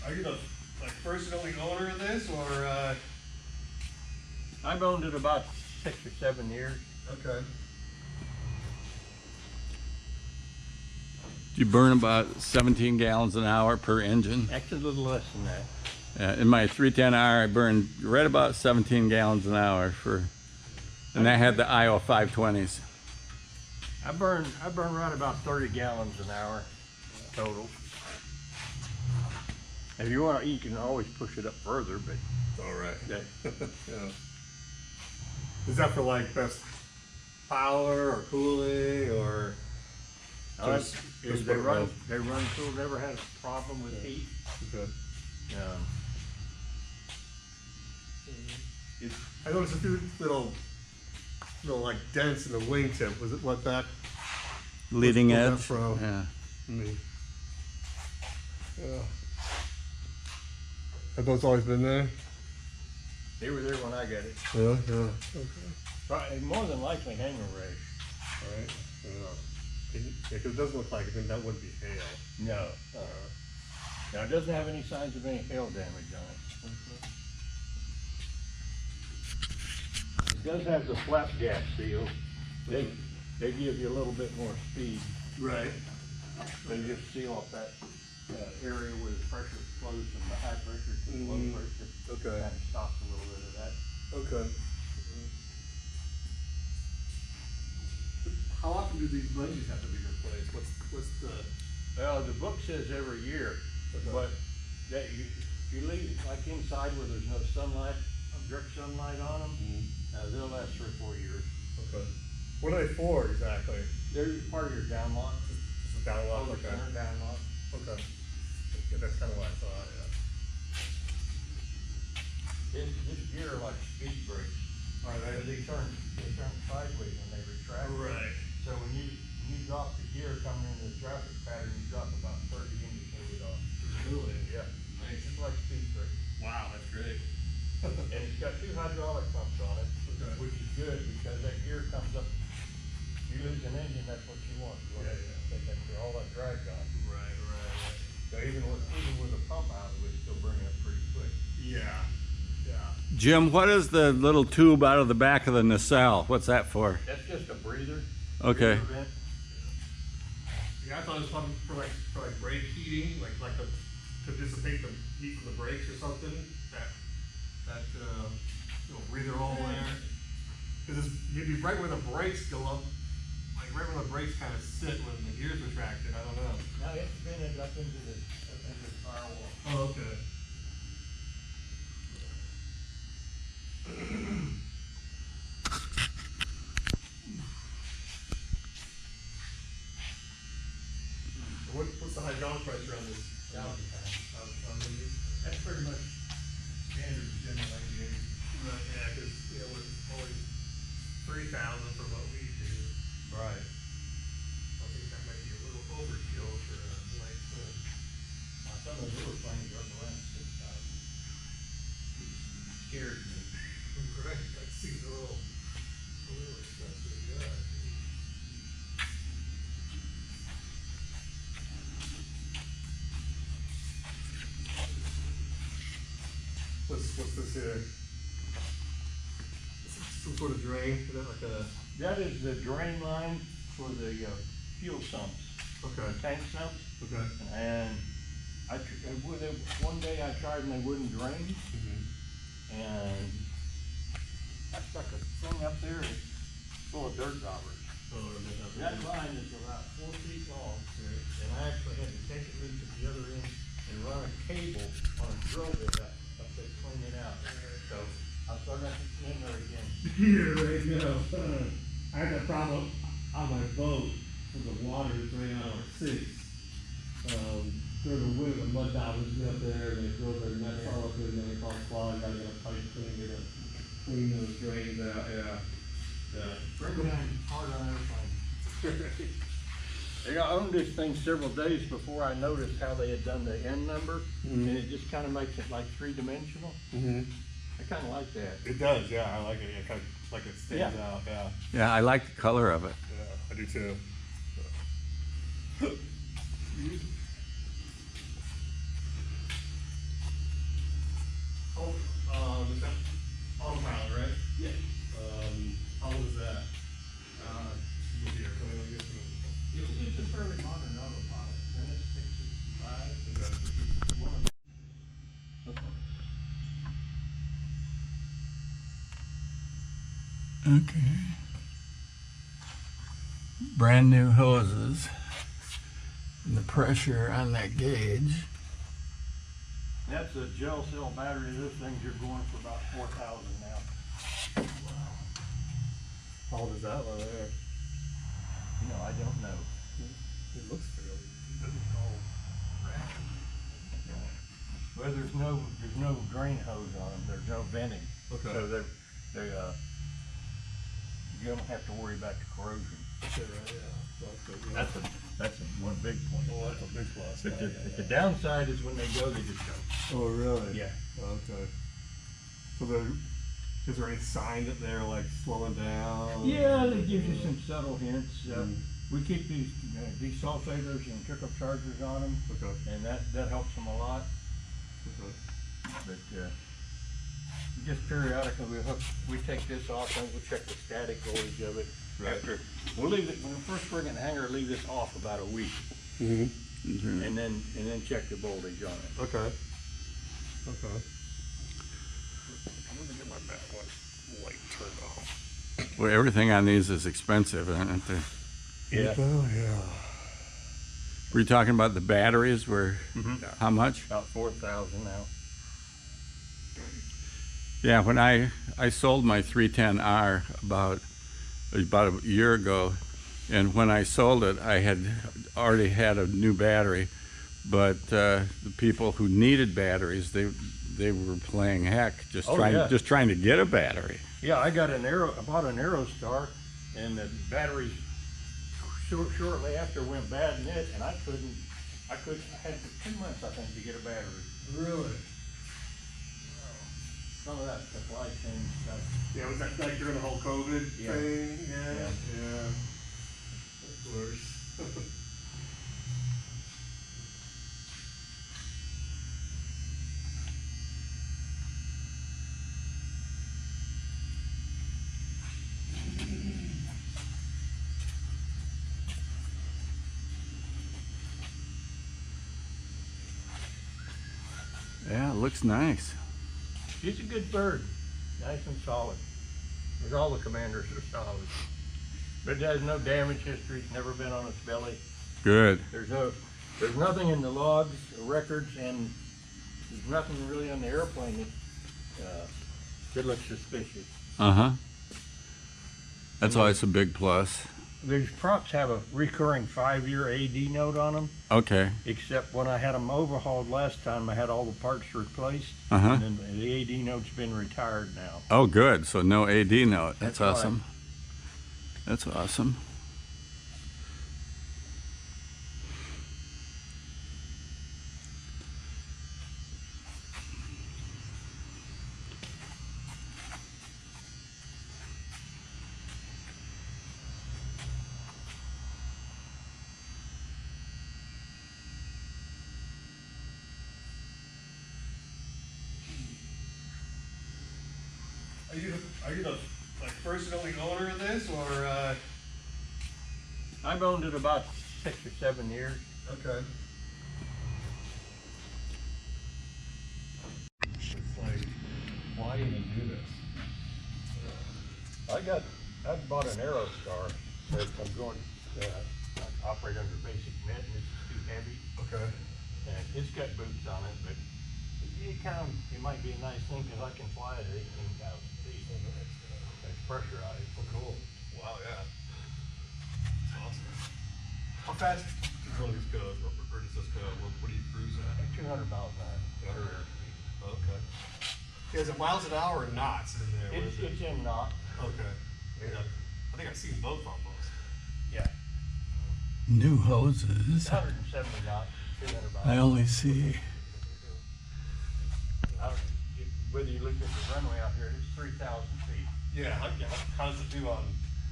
Are you the first and only owner of this, or? I've owned it about 6 or 7 years. Okay. You burn about 17 gallons an hour per engine. Actually, a little less than that. In my 310R, I burned right about 17 gallons an hour and I had the IO 520s. I burn right about 30 gallons an hour total. If you want, you can always push it up further, but All right. that, Yeah. Is that for like best power or cooling or? Just they put it run on? cool. Never had a problem with heat. Okay. I noticed a few little like dents in the wingtip. Was it what that? Leading what's that edge. from? Yeah. Yeah. Have those always been there? They were there when I got it. Yeah. Yeah. Okay. Probably more than likely hanger race. All right. Yeah. Because it doesn't look like it, then that wouldn't be hail. No. Now it doesn't have any signs of any hail damage on it. It does have the flap gas seal. They give you a little bit more speed. Right. They just seal off that area where the pressure flows from the high pressure to the low pressure. Okay. Kind of stops a little bit of that. Okay. How often do these bungee have to be replaced? What's the? Well, the book says every year, Okay. but that if you leave it like inside where there's no sunlight, direct sunlight on them, they'll last 3 or 4 years. Okay. What are they for exactly? They're part of your down lock. Just a down lock. Okay. Center down lock. Okay. Yeah, that's kind of what I thought. Yeah. This gear are like speed brakes. All right. They turn sideways when they retract. Right. So when you drop the gear coming into the traffic pattern, you drop about 30 indicators off. Really? Yeah. Nice. Just like speed brakes. Wow, that's great. And it's got 2 hydraulic pumps on it, Okay. which is good because that gear comes up. You lose an engine, that's what you want. You want Yeah. to take all that drag on. Right. So even with a pump out, it would still bring it up pretty quick. Yeah. Yeah. Jim, what is the little tube out of the back of the nacelle? What's that for? That's just a breather. Okay. Breather vent. Yeah, I thought it was probably for like brake heating, to dissipate the heat from the brakes or something. That breather hole there. Because you'd be right where the brakes go up, like right where the brakes kind of sit when the gears retracted. I don't know. Now it's vented up into the firewall. Oh, okay. What's the hydraulic pressure on this? 1,000 pounds. That's pretty much standard general aviation. Right, yeah, because it was always 3,000 for what we do. Right. I think that might be a little overkill for a light foot. Some of the newer planes are up around 6,000. Scares me. Right, that seems a little expensive, yeah. What's this here? Some sort of drain? Is that like a? That is the drain line for the fuel sumps, Okay. tank sumps. Okay. And one day I tried and they wouldn't drain. And I stuck a thing up there and it's full of dirt daubers. That line is about 4 feet long. And I actually had to take it loose at the other end and run a cable on a drill bit up there to clean it out. So I'll start that in there again. Yeah, right now. I had that problem on my boat with the water that's running out of our sinks. During the winter, the mud daubers get up there and they drove their nuts all up there and then they call clog. I got a pipe clean, clean those drains out. Yeah. Bring down hard on airplane. I owned this thing several days before I noticed how they had done the N number, and it just kind of makes it like 3-dimensional. I kind of like that. It does, yeah. I like it. Yeah, kind of like it stands out. Yeah. Yeah, I like the color of it. Yeah, I do too. Is that autopilot, right? Yeah. How old is that? Here, come in, get some. It's a fairly modern autopilot. N526RJ. Is that Okay. Brand new hoses. And the pressure on that gauge. That's a gel cell battery. Those things are going for about 4,000 now. How old is that one there? You know, I don't know. It looks fairly. It doesn't call rapid. Well, there's no drain hose on them. There's no venting. Okay. So you don't have to worry about the corrosion. Sure, right, yeah. That's good, yeah. That's one big point. Oh, that's a big plus. But the downside is when they go, they just go. Oh, really? Yeah. Okay. So is there any sign that they're like slowing down? Yeah, they give you some subtle hints. We keep these desulfators and pickup chargers on them, Okay. and that helps them a lot. Okay. But just periodically we take this off and we'll check the static voltage of it. Right. We'll leave it when we first bring it in the hangar. Leave this off about a week, Mm-hmm. and then check the voltage on it. Okay. Okay. I'm gonna get my back light turned off. Well, everything on these is expensive, aren't they? Yeah. Oh, yeah. Were you talking about the batteries? How much? About 4,000 now. Yeah, when I sold my 310R about a year ago, and when I sold it, I had already had a new battery, but the people who needed batteries, they were playing heck, just trying to get a battery. Yeah, I bought an Aerostar, and the batteries shortly after went bad in it, and I had for 2 months, I think, to get a battery. Really? Some of that supply chain stuff. Yeah, was that like during the whole COVID Yeah. thing? Yeah. Yeah. Of course. Yeah, it looks nice. She's a good bird, nice and solid. As all the Commanders are solid. But it has no damage history, it's never been on its belly. Good. There's nothing in the logs, the records, and there's nothing really on the airplane that looks suspicious. Uh-huh. That's always a big plus. These props have a recurring 5-year AD note on them, Okay. except when I had them overhauled last time, I had all the parts replaced, Uh-huh. and then the AD note's been retired now. Oh, good. So no AD note. That's That's awesome. That's awesome. Are you the like first and only owner of this, or? I've owned it about 6 or 7 years. Okay. It's like, why even do this? I bought an Aerostar that I'm going to operate under basic net, and it's too heavy. Okay. And it's got boots on it, but it might be a nice thing because I can fly it at 18,000 feet. It's pressurized. Oh, cool. Wow, yeah. That's awesome. How fast does this go? Or does this go? What do you cruise at? 200 miles an hour. Yeah. Okay. Yeah, is it miles an hour or knots in there? What is it? It's in knot. Okay. Yeah. I think I've seen both almost. Yeah. New hoses. 170 knots, 200 miles. I only see. Whether you look at the runway out here, it's 3,000 feet. Yeah. How does it do on?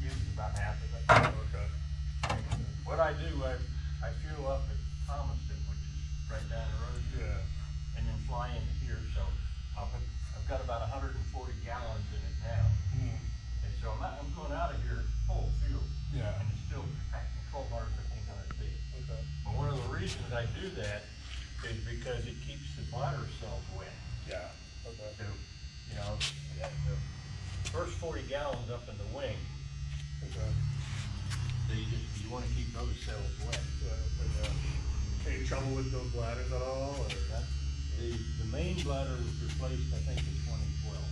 Usually about half of it. Okay. What I do, I fuel up at Thomaston, which is right down the road. Yeah. And then fly into here, so I'll got about 140 gallons in it now. And so I'm going out of here full fuel. Yeah. And it's still packing 1,200, 1,500 feet. Okay. But one of the reasons I do that is because it keeps the bladder cells wet. Yeah. Okay. So, you know, the first 40 gallons up in the wing, Okay. so you want to keep those cells wet. Any trouble with those bladders at all? Or? The main bladder was replaced, I think, in 2012.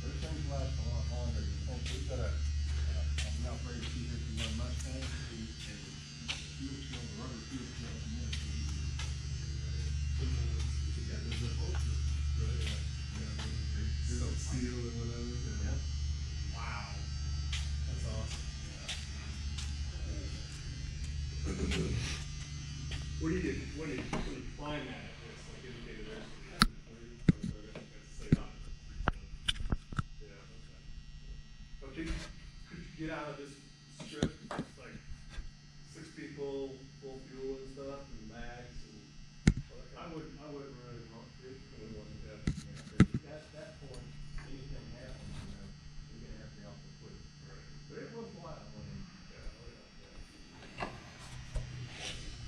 Those things last a lot longer than you think. We've got I'm not afraid to see here from one Mustang, the fuel cell, the rubber fuel cell community. Steel and whatever. Yeah. Wow. That's awesome. What do you get when you climb at it? It's like indicated there. Say not. Yeah. Okay. But could you get out of this strip? It's like 6 people, full fuel and stuff, and mags and. I wouldn't really want to. Yeah. At that point, anything happens, you know, you're gonna have to help the quick. Right. But it was wild when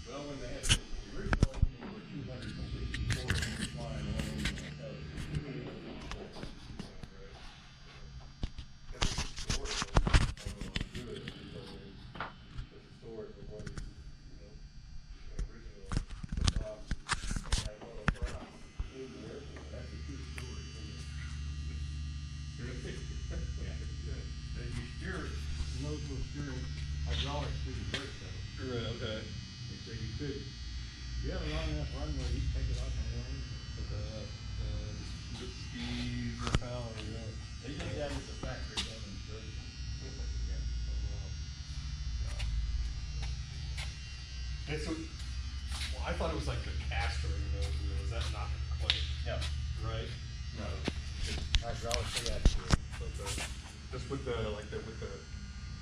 well, when they had the original engine were 264 and you're flying one engine like that. Nose was steering hydraulics through the brake pedal. Right, okay. And so you could, if you have a long enough runway, you can take it off on one end. They did that at the factory demonstration. And so, well, I thought it was like the caster in those wheels. Is that not quite Yeah. right? No. Hydraulically actuated. Okay. Just with the with the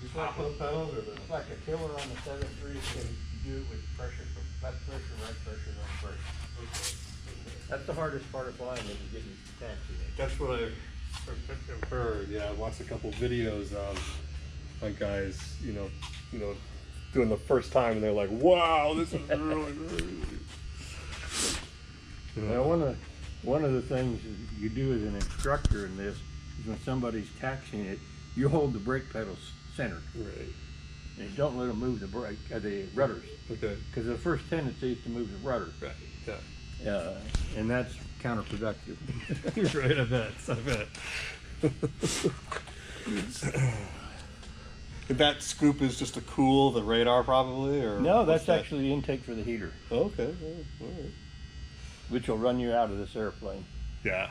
Just like top of the pedals or the. It's like a killer on the 7.3, so you do it with pressure, from left pressure, right pressure, wrong pressure. Okay. That's the hardest part of flying, is getting taxi. That's what I've heard. Yeah, I watched a couple videos of guys, you know, doing the first time, and they're like, "Wow, this is really, really." Now, one of the things you do as an instructor in this is when somebody's taxiing it, you hold the brake pedals centered. Right. And you don't let them move the rudders. Okay. Because the first tendency is to move the rudder. Right. Yeah. And that's counterproductive. Right. I bet. That scoop is just to cool the radar, probably, or No, that's actually the intake for the heater, okay. All right. which will run you out of this airplane. Yeah.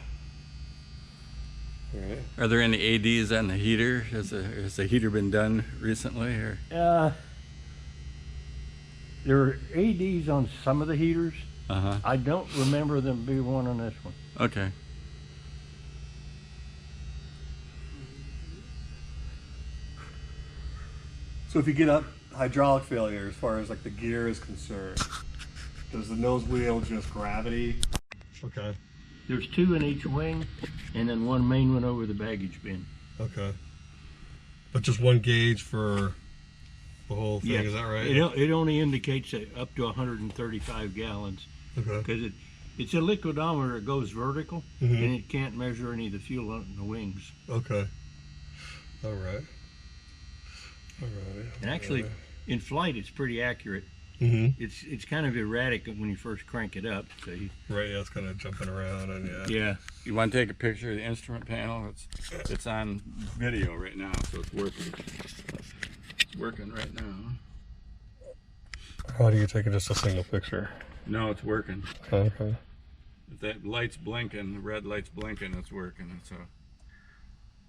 All right. Are there any ADs on the heater? Has the heater been done recently? Or? There are ADs on some of the heaters. Uh-huh. I don't remember them be one on this one. Okay. So if you get up hydraulic failure, as far as like the gear is concerned, does the nose wheel just gravity? Okay. There's 2 in each wing, and then one main one over the baggage bin. Okay. But just one gauge for the whole thing, is that right? It only indicates up to 135 gallons. Okay. Because it's a liquidometer that goes vertical, Mhm. and it can't measure any of the fuel on the wings. Okay. All right. All right. And actually, in flight, it's pretty accurate. Mm-hmm. It's kind of erratic when you first crank it up. So Right, yeah, it's kind of jumping around and yeah. You want to take a picture of the instrument panel? It's on video right now, so it's working. It's working right now. How do you take just a single picture? No, it's working. Okay. If that light's blinking, the red light's blinking, it's working.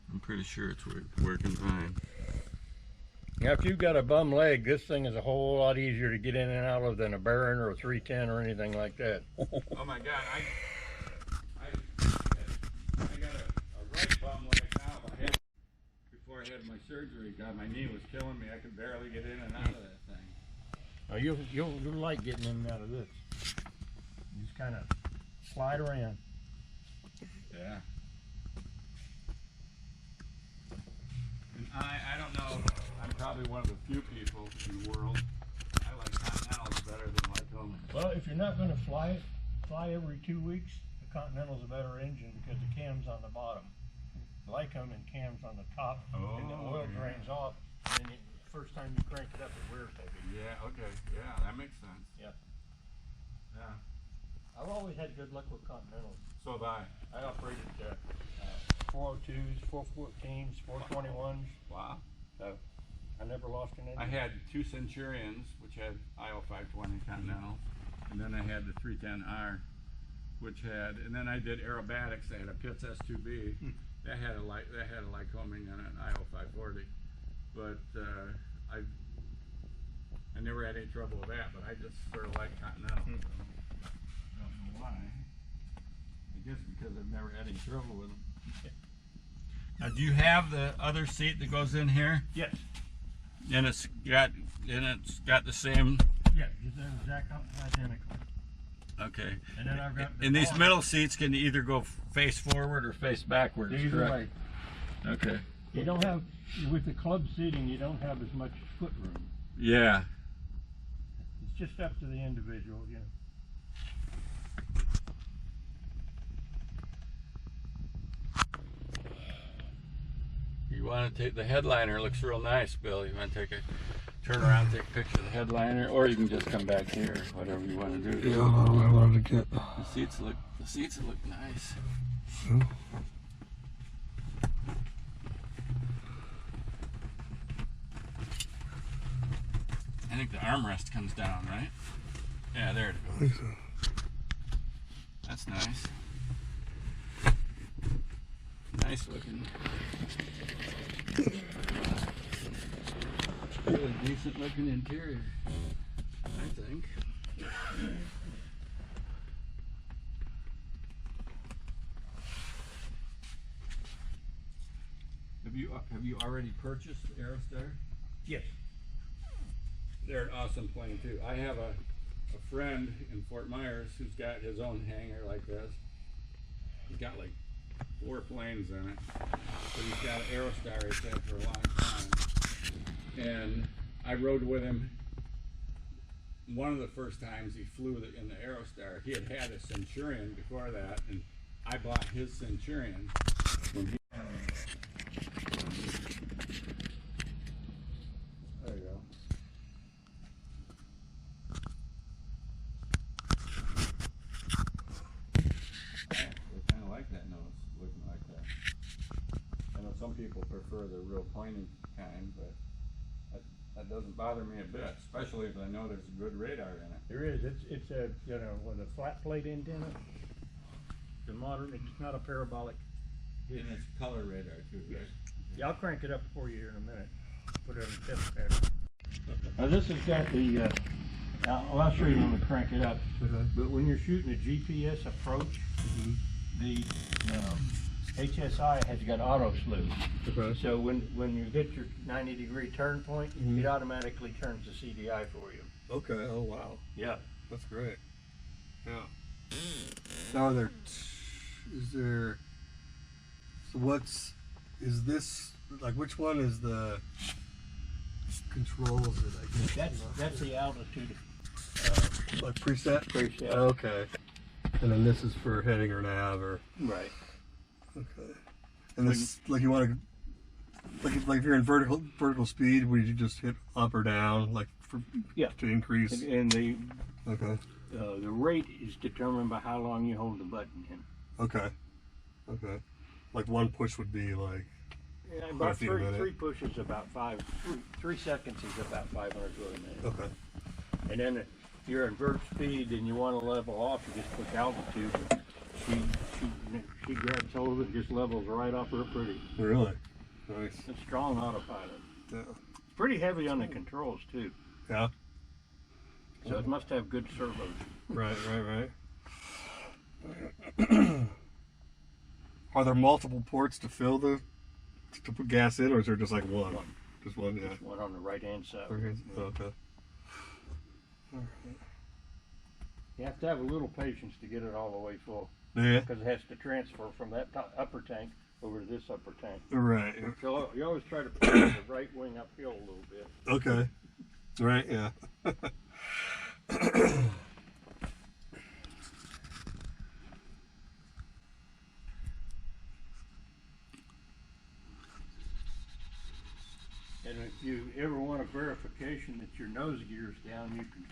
I'm pretty sure it's working fine. Now, if you've got a bum leg, this thing is a whole lot easier to get in and out of than a Baron or a 310 or anything like that. Oh my God, I got a right bum leg now. Before I had my surgery, God, my knee was killing me. I could barely get in and out of that thing. Now, you'll like getting in and out of this. You just kind of slide around. Yeah. And I don't know, I'm probably one of the few people in the world, I like Continentals better than Lycoming. Well, if you're not gonna fly every 2 weeks, the Continental's a better engine because the cam's on the bottom. Lycoming cam's on the top, and the oil drains off, and then the first time you crank it up, it wears heavy. Yeah, okay, yeah, that makes sense. Yeah. Yeah. I've always had good luck with Continentals. So have I. I operated 402s, 414s, 421s. Wow. I never lost an engine. I had 2 Centurions, which had IO 520 Continental, and then I had the 310R, which had, and then I did aerobatics. I had a Pitts S2B. That had a Lycoming and an IO 540, but I never had any trouble with that. But I just sort of like Continental. So I don't know why. I guess because I've never had any trouble with them. Now, do you have the other seat that goes in here? Yes. And it's got the same. Yeah, they're exactly identical. Okay. And then I've got. And these middle seats can either go face forward or face backwards. Either way. Okay. You don't have, with the club seating, you don't have as much foot room. Yeah. It's just up to the individual, you know. You want to take the headliner? Looks real nice, Bill. You want to turn around, take a picture of the headliner, or you can just come back here, whatever you want to do. Yeah, I wanted to get. The seats look nice. Yeah. I think the armrest comes down, right? Yeah, there it I goes. think so. That's nice. Nice looking. Really decent looking interior, I think. Have you already purchased Aerostar? Yes. They're an awesome plane too. I have a friend in Fort Myers who's got his own hangar like this. He's got like 4 planes in it, but he's got an Aerostar he's had for a long time. And I rode with him one of the first times he flew in the Aerostar. He had a Centurion before that, and I bought his Centurion when he. There you go. I kind of like that nose, looking like that. I know some people prefer the real pointy kind, but that doesn't bother me a bit, especially if I know there's a good radar in it. There is. It's a, you know, with a flat plate antenna. The modern. It's not a parabolic. And it's color radar too. Yes. Yeah, I'll crank it up for you here in a minute. Put it on the test pattern. Now this has got the. I'll show you when we crank it up. But when you're shooting a GPS approach, the HSI has got auto slew. Okay. So when you hit your 90-degree turn point, it automatically turns the CDI for you. Okay. Oh wow. Yeah. That's great. Yeah. Now is there? So is this like? Which one is the controls that I guess? That's the altitude. Like preset. Preset. Okay. And then this is for heading or nav or. Right. Okay. And this, like you want to, like if you're in vertical speed, would you just hit up or down, like to increase? And the Okay. The rate is determined by how long you hold the button in. Okay. Okay. Like one push would be like. Yeah, about three pushes about 3 seconds is about 500 foot a minute. Okay. And then if you're in vert speed and you want to level off, you just push altitude. She grabs hold of it and just levels right off real pretty. Really? Nice. It's strong autopilot. Yeah. It's pretty heavy on the controls too. Yeah. So it must have good servos. Right. Are there multiple ports to fill to put gas in, or is there just like one? Just one, yeah. Just one on the right hand side. Okay. Okay. You have to have a little patience to get it all the way full. Yeah. Because it has to transfer from that upper tank over to this upper tank. Right. So you always try to push the right wing uphill a little bit. Okay. Right, yeah. And if you ever want a verification that your nose gear's down, you can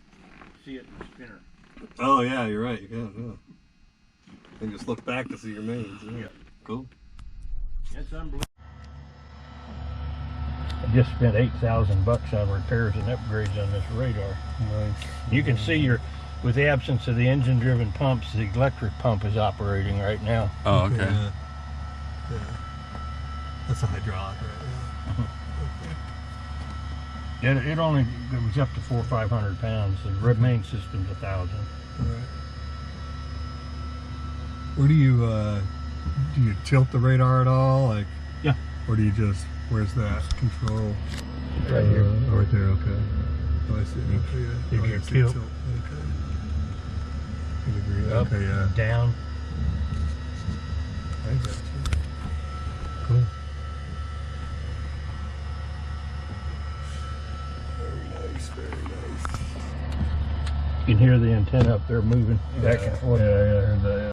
see it in the spinner. Oh yeah, you're right. You can. Yeah. And just look back to see your mains. Yeah. Cool. That's unbelievable. I just spent $8,000 on repairs and upgrades on this radar. Nice. You can see with the absence of the engine-driven pumps, the electric pump is operating right now. Oh, okay. Yeah. Yeah. That's a hydraulic, right? Yeah. It only goes up to 400 or 500 pounds. The main system's 1,000. Right. Where do you tilt the radar at all? Like, yeah. Or do you just, where's that control? Right here. Oh, right there, okay. Oh, I see. Okay, yeah. If Oh, you I see tilt. Okay. Up, Okay, yeah. down. I got you. Cool. Very nice, very nice. You can hear the antenna up there moving back and forth. Yeah, I heard that.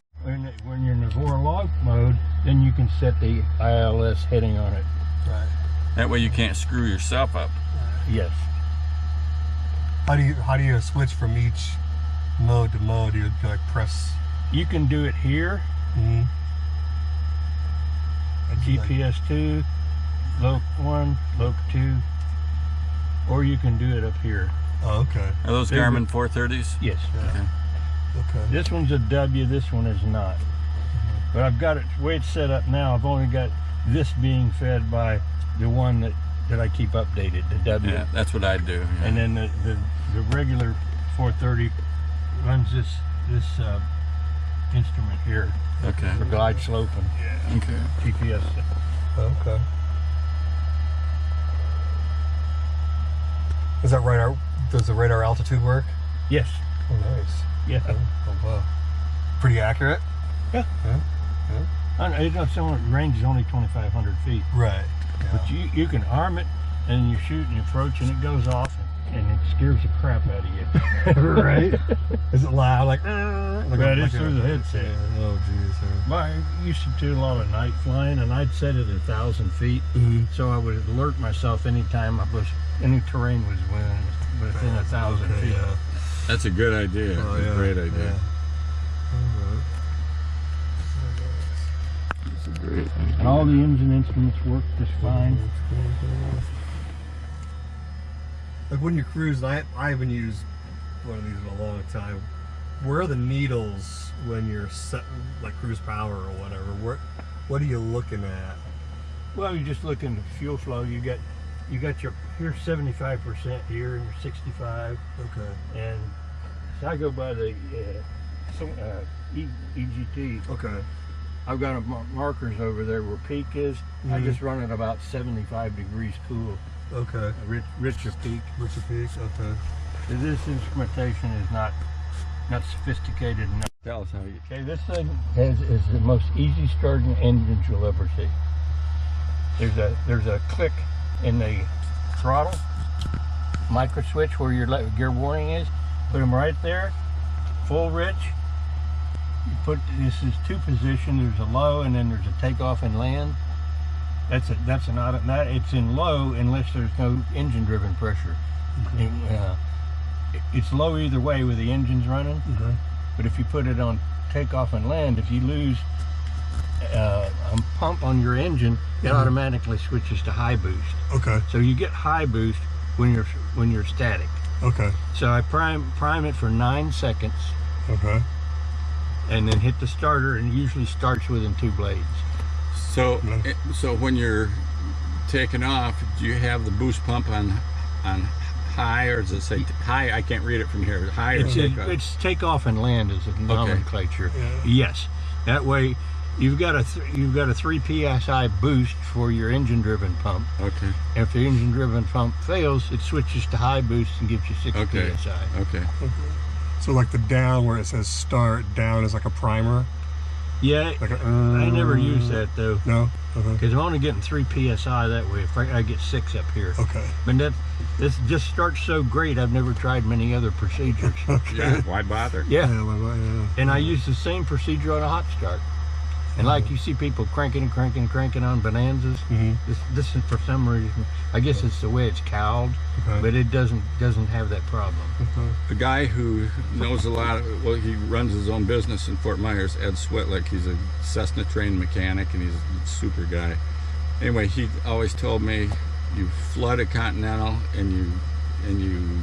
When you're in the Vorlog mode, then you can set the ILS heading on it. Right. That way you can't screw yourself up. Yes. How do you switch from each mode to mode? Do you like press? You can do it here. Mm-hmm. GPS 2, Loc 1, Loc 2, or you can do it up here. Oh, okay. Are those They're Garmin 430s? Yes. Okay. Okay. This one's a W, this one is not. But I've got it, the way it's set up now, I've only got this being fed by the one that I keep updated, the W. Yeah, that's what I do. Yeah. And then the regular 430 runs this instrument here Okay. for glide sloping. Yeah. Okay. GPS. Okay. Is that radar? Does the radar altitude work? Yes. Oh, nice. Yeah. Oh, wow. Pretty accurate. Yeah. Yeah. The range is only 2,500 feet. Right. But you can arm it, and you shoot and you approach, and it goes off, and it scares the crap out of you. Right. Is it loud? Like, Right, it's through the headset. Yeah. Oh, geez. Well, I used to do a lot of night flying, and I'd set it at 1,000 feet, so I would alert myself anytime any terrain was within 1,000 feet. Yeah. That's a good idea. Oh, That's yeah. a great idea. Yeah. That's a great idea. And all the engine instruments work just fine. Like when you're cruising, I haven't used one of these in a long time. Where are the needles when you're setting like cruise power or whatever? What are you looking at? Well, you just look in the fuel flow. You got here's 75% here, and you're 65. Okay. And so I go by the EGT. Okay. I've got markers over there where peak is. I just run it about 75 degrees cool. Okay. Richer peak. Richard Peaks. Okay. So this instrumentation is not sophisticated enough. Tell us how you. Okay, this thing is the most easy starting engine you'll ever see. There's a click in the throttle micro switch where your gear warning is. Put them right there, full rich. You put this is two position. There's a low and then there's a takeoff and land. That's an auto. It's in low unless there's no engine driven pressure. It's low either way with the engines running. But if you put it on takeoff and land, if you lose a pump on your engine, it automatically switches to high boost. Okay. So you get high boost when you're static. Okay. So I prime it for 9 seconds, Okay. and then hit the starter, and it usually starts within 2 blades. So, so when you're taking off, do you have the boost pump on high, or does it say high? I can't read it from here. High or takeoff? It's takeoff and land is the nomenclature. Yeah. Yes, that way you've got a 3 psi boost for your engine-driven pump. Okay. And if the engine-driven pump fails, it switches to high boost and gives you 6 psi. Okay. So like the down where it says start, down is like a primer. Yeah, Like I never use that though, No? Okay. because I'm only getting 3 psi that way. If I get 6 up here. Okay. But this just starts so great. I've never tried many other procedures. Okay. Yeah, why bother? Yeah, Yeah. and I use the same procedure on a hot start. And like you see people cranking on Bonanzas. Mm-hmm. This is for some reason. I guess it's the way it's cowled, Okay. but it doesn't have that problem. A guy who knows a lot, well, he runs his own business in Fort Myers, Ed Switlick. He's a Cessna trained mechanic and he's a super guy. Anyway, he always told me you flood a Continental and you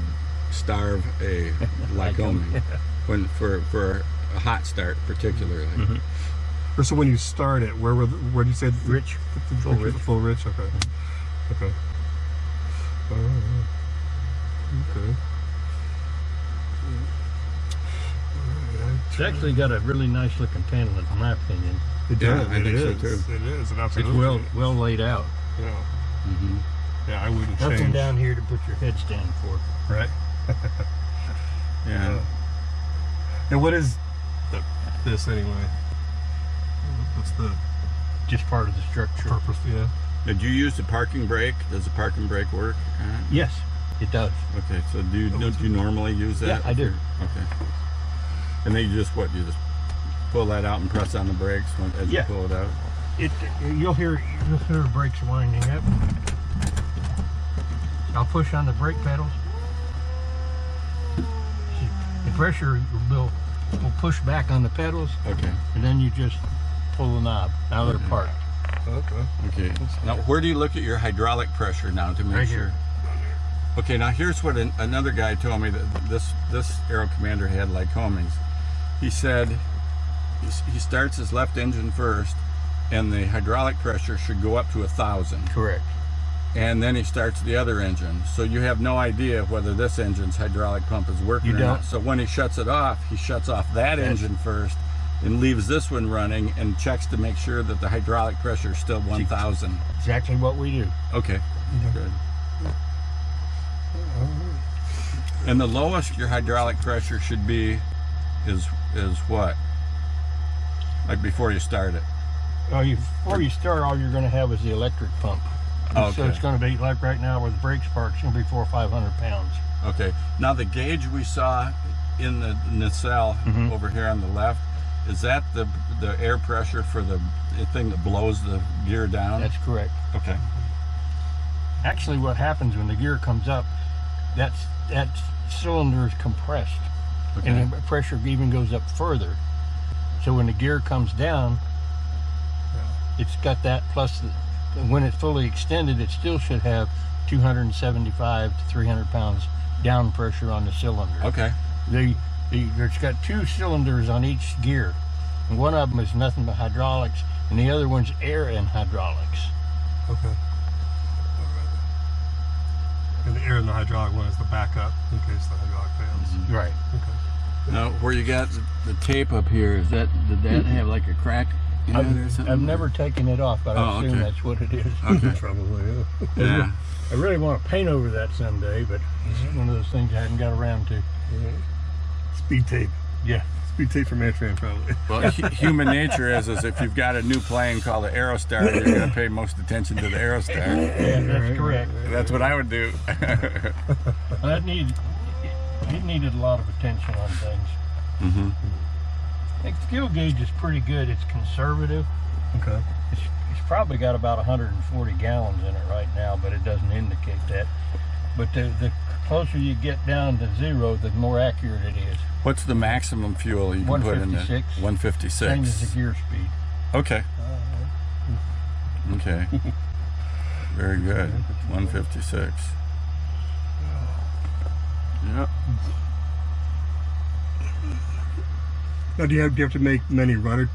starve a Lycoming for a hot start particularly. Mm-hmm. So when you start it, where do you say? Rich. Full rich. Full rich. Okay. Okay. Okay. It's actually got a really nice looking panel, in my opinion. It Yeah, does. I think so, too. It is. It It's absolutely. well laid out. Yeah. Mm-hmm. Yeah. I wouldn't Nothing change. down here to put your headstand for. Right. Yeah. And what is this anyway? What's the Just part of the structure. purpose? Yeah. Did you use the parking brake? Does the parking brake work? Yes, it does. Okay, so do you normally use that? Yeah, I do. Okay. And then you just pull that out and press on the brakes as Yeah. you pull it out? You'll hear the brakes winding up. I'll push on the brake pedals. The pressure will push back on the pedals, Okay. and then you just pull the knob. Now they're parked. Okay. Okay. Now, where do you look at your hydraulic pressure now to make Right sure? here. Okay, now here's what another guy told me that this Aero Commander had Lycomings. He said he starts his left engine first, and the hydraulic pressure should go up to 1,000. Correct. And then he starts the other engine. So you have no idea whether this engine's hydraulic pump is working You or don't. not. So when he shuts it off, he shuts off that engine first and leaves this one running and checks to make sure that the hydraulic pressure is still 1,000. Exactly what we do. Okay, good. And the lowest your hydraulic pressure should be is what? Like before you start it? Before you start, all you're going to have is the electric pump. Oh, So okay. it's going to be like right now where the brakes parked, it's going to be 400 or 500 pounds. Okay. Now the gauge we saw in the nacelle Mhm. over here on the left, is that the air pressure for the thing that blows the gear down? That's correct. Okay. Actually, what happens when the gear comes up, that cylinder is compressed, Okay. and the pressure even goes up further. So when the gear comes down, it's got that plus when it's fully extended, it still should have 275 to 300 pounds down pressure on the cylinder. Okay. There's got 2 cylinders on each gear, and one of them is nothing but hydraulics, and the other one's air and hydraulics. Okay. All right. And the air in the hydraulic one is the backup in case the hydraulic fails. Right. Okay. Now where you got the tape up here, did that have like a crack in it or something? I've never taken it off, but I Oh, assume okay. that's what it is. Okay. Probably, yeah. Yeah. I really want to paint over that someday, but it's one of those things I hadn't got around to. Speed tape. Yeah. Speed tape from Antran, probably. Well, human nature is if you've got a new plane called the Aerostar, you're going to pay most attention to the Aerostar. Yeah, that's correct. That's what I would do. Well, it needed a lot of attention on things. Mm-hmm. The fuel gauge is pretty good. It's conservative. Okay. It's probably got about 140 gallons in it right now, but it doesn't indicate that. But the closer you get down to 0, the more accurate it is. What's the maximum fuel you can put in there? 156. 156. Same as the gear speed. Okay. Okay. Very good. 156. Yep. Now, do you have to make many rudder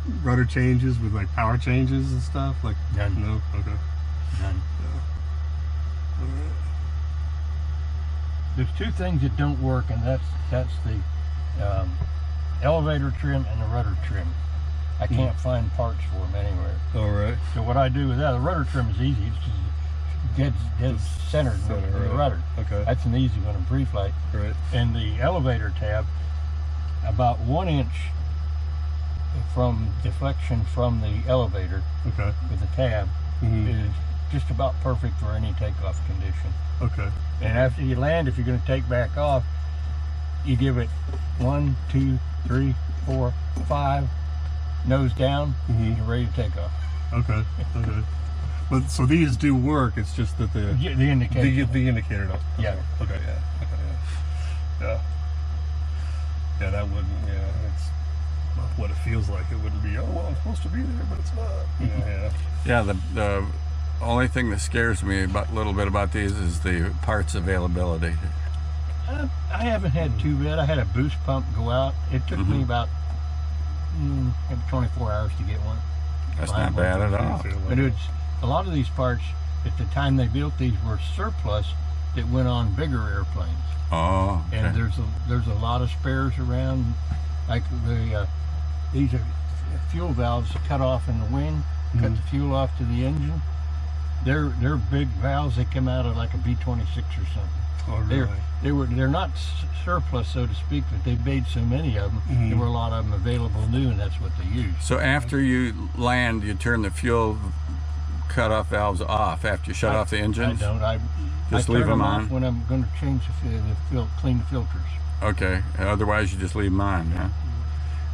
changes with like power changes and stuff? Like None. No. Okay. None. There's 2 things that don't work, and that's the elevator trim and the rudder trim. I can't find parts for them anywhere. All right. So what I do with that, the rudder trim is easy. It's just dead centered with the right. rudder. Okay. That's an easy one in pre-flight. Right. And the elevator tab, about 1 inch from deflection from the elevator Okay. with the tab Mhm. is just about perfect for any takeoff condition. Okay. And after you land, if you're going to take back off, you give it 1, 2, 3, 4, 5, nose down, Mhm. you're ready to take off. Okay. Okay. But so these do work. It's just that the The indicator. the indicator don't. Yeah. Okay. Yeah. Okay. Yeah. Yeah. Yeah. That wouldn't. Yeah. It's not what it feels like. It wouldn't be. Oh well, I'm supposed to be there, but it's not. Yeah. Yeah, the only thing that scares me about a little bit about these is the parts availability. I haven't had too bad. I had a boost pump go out. It took me about maybe 24 hours to get one. That's not bad at all. But it's a lot of these parts at the time they built these were surplus that went on bigger airplanes. Oh, okay. And there's a lot of spares around, like these are fuel valves cut off in the wing, cut the fuel off to the engine. They're big valves. They come out of like a B-26 or something. Oh really? They're not surplus, so to speak, but they made so many of them. There were a lot of them available new, and that's what they used. So after you land, you turn the fuel cutoff valves off after you shut off the engines? I don't. I Just turn leave them off on? when I'm going to change clean the filters. Okay. Otherwise, you just leave them on, huh?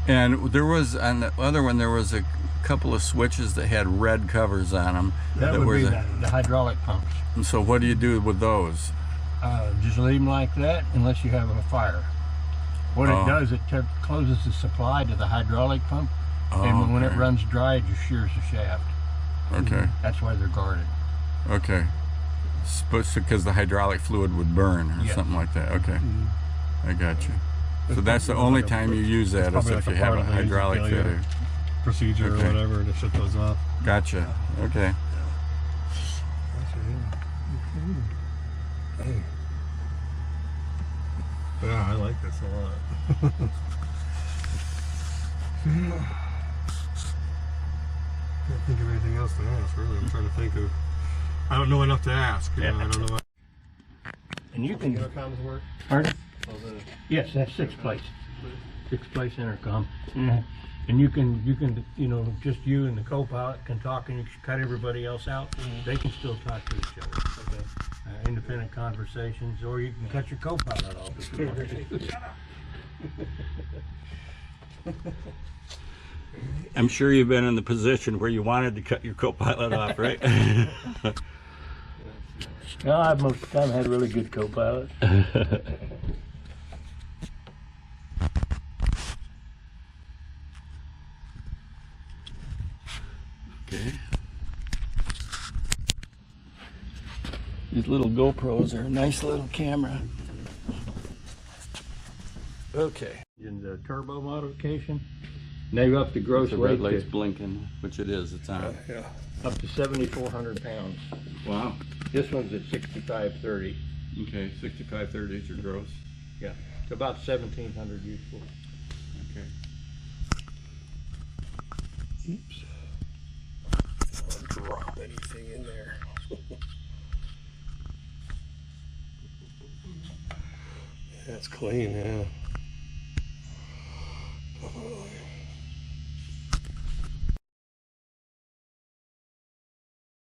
And there was, on the other one, there was a couple of switches that had red covers on them. That would be the hydraulic pumps. And so what do you do with those? Just leave them like that unless you have a fire. What it does, it closes the supply to the hydraulic pump, and when it runs dry, it just shears the shaft. Okay. That's why they're guarded. Okay. Because the hydraulic fluid would burn or something like that. Okay. I got you. So that's the only time you use that is if you have a hydraulic fitter. Procedure or whatever to shut those off. Gotcha. Okay. Yeah, I like this a lot. Can't think of anything else to ask, really. I'm trying to think of. I don't know enough to ask. You know, I don't know. And you can. Intercoms work? Pardon? Yes, that's 6-place. 6-place intercom. And you can, just you and the co-pilot can talk, and you can cut everybody else out. They can still talk to each other. Okay. Independent conversations, or you can cut your co-pilot off if you want to. I'm sure you've been in the position where you wanted to cut your co-pilot off, right? No, I've most of the time had really good co-pilots. Okay. These little GoPros are a nice little camera. Okay. In the turbo modification, they up the gross The weight red light's to, blinking, which it is. It's on. Yeah. up to 7,400 pounds. Wow. This one's at 6530. Okay, 6530 is your gross. Yeah, it's about 1,700 useful. Okay. Oops. Don't drop anything in there. That's clean, yeah.